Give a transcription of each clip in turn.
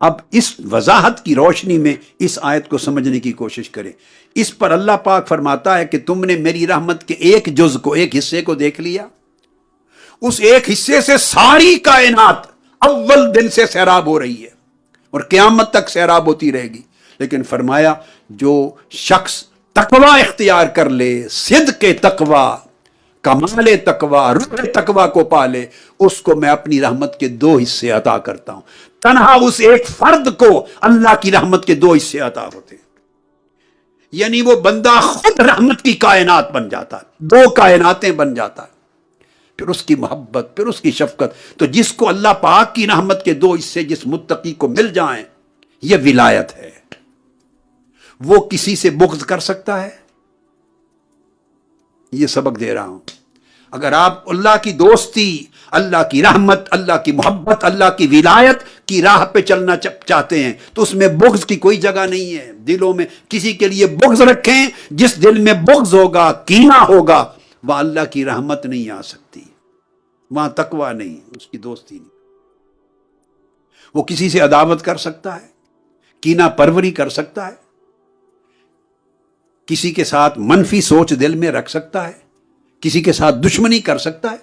اب اس وضاحت کی روشنی میں اس آیت کو سمجھنے کی کوشش کریں۔ اس پر اللہ پاک فرماتا ہے کہ تم نے میری رحمت کے ایک جز کو، ایک حصے کو دیکھ لیا، اس ایک حصے سے ساری کائنات اول دن سے سیراب ہو رہی ہے اور قیامت تک سیراب ہوتی رہے گی۔ لیکن فرمایا جو شخص تقوی اختیار کر لے، صدق تقوی، کمال تقوی، روح تقوی کو پالے، اس کو میں اپنی رحمت کے 2 حصے عطا کرتا ہوں۔ تنہا اس ایک فرد کو اللہ کی رحمت کے 2 حصے عطا ہوتے ہیں، یعنی وہ بندہ خود رحمت کی کائنات بن جاتا ہے، 2 کائناتیں بن جاتا ہے، پھر اس کی محبت، پھر اس کی شفقت۔ تو جس کو اللہ پاک کی رحمت کے 2 حصے جس متقی کو مل جائیں، یہ ولایت ہے۔ وہ کسی سے بغض کر سکتا ہے؟ یہ سبق دے رہا ہوں۔ اگر آپ اللہ کی دوستی، اللہ کی رحمت، اللہ کی محبت، اللہ کی ولایت کی راہ پہ چلنا چاہتے ہیں تو اس میں بغض کی کوئی جگہ نہیں ہے۔ دلوں میں کسی کے لیے بغض رکھیں، جس دل میں بغض ہوگا، کینہ ہوگا، وہاں اللہ کی رحمت نہیں آ سکتی، وہاں تقوی نہیں، اس کی دوستی نہیں۔ وہ کسی سے عداوت کر سکتا ہے، کینہ پروری کر سکتا ہے، کسی کے ساتھ منفی سوچ دل میں رکھ سکتا ہے، کسی کے ساتھ دشمنی کر سکتا ہے؟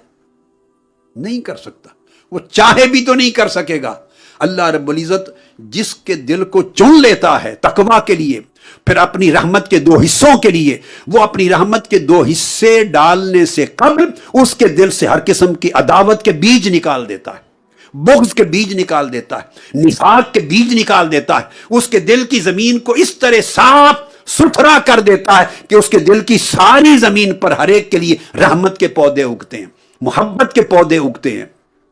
نہیں کر سکتا، وہ چاہے بھی تو نہیں کر سکے گا۔ اللہ رب العزت جس کے دل کو چن لیتا ہے تقوی کے لیے، پھر اپنی رحمت کے 2 حصوں کے لیے، وہ اپنی رحمت کے 2 حصے ڈالنے سے قبل اس کے دل سے ہر قسم کی عداوت کے بیج نکال دیتا ہے، بغض کے بیج نکال دیتا ہے، نفاق کے بیج نکال دیتا ہے، اس کے دل کی زمین کو اس طرح صاف ستھرا کر دیتا ہے کہ اس کے دل کی ساری زمین پر ہر ایک کے لیے رحمت کے پودے اگتے ہیں، محبت کے پودے اگتے ہیں،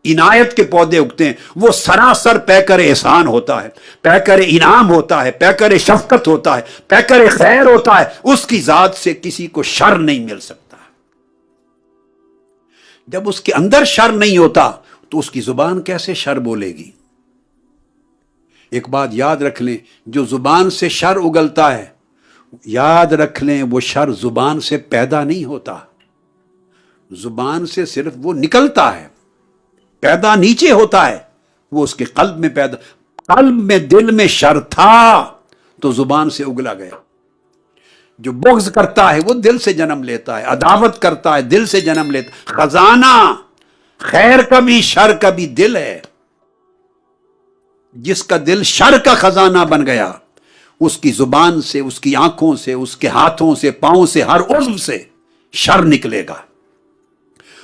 عنایت کے پودے اگتے ہیں۔ وہ سراسر پیکر احسان ہوتا ہے، پیکر انعام ہوتا ہے، پیکر شفقت ہوتا ہے، پیکر خیر ہوتا ہے۔ اس کی ذات سے کسی کو شر نہیں مل سکتا۔ جب اس کے اندر شر نہیں ہوتا تو اس کی زبان کیسے شر بولے گی؟ ایک بات یاد رکھ لیں، جو زبان سے شر اگلتا ہے، یاد رکھ لیں وہ شر زبان سے پیدا نہیں ہوتا، زبان سے صرف وہ نکلتا ہے، پیدا نیچے ہوتا ہے، وہ اس کے قلب میں پیدا، قلب میں دل میں شر تھا تو زبان سے اگلا گیا۔ جو بغض کرتا ہے وہ دل سے جنم لیتا ہے، عداوت کرتا ہے دل سے جنم لیتا ہے۔ خزانہ خیر کا بھی شر کا بھی دل ہے۔ جس کا دل شر کا خزانہ بن گیا، اس کی زبان سے، اس کی آنکھوں سے، اس کے ہاتھوں سے، پاؤں سے، ہر عضو سے شر نکلے گا۔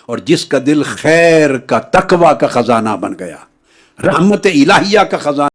اور جس کا دل خیر کا، تقوی کا خزانہ بن گیا، رحمت الہیہ کا خزانہ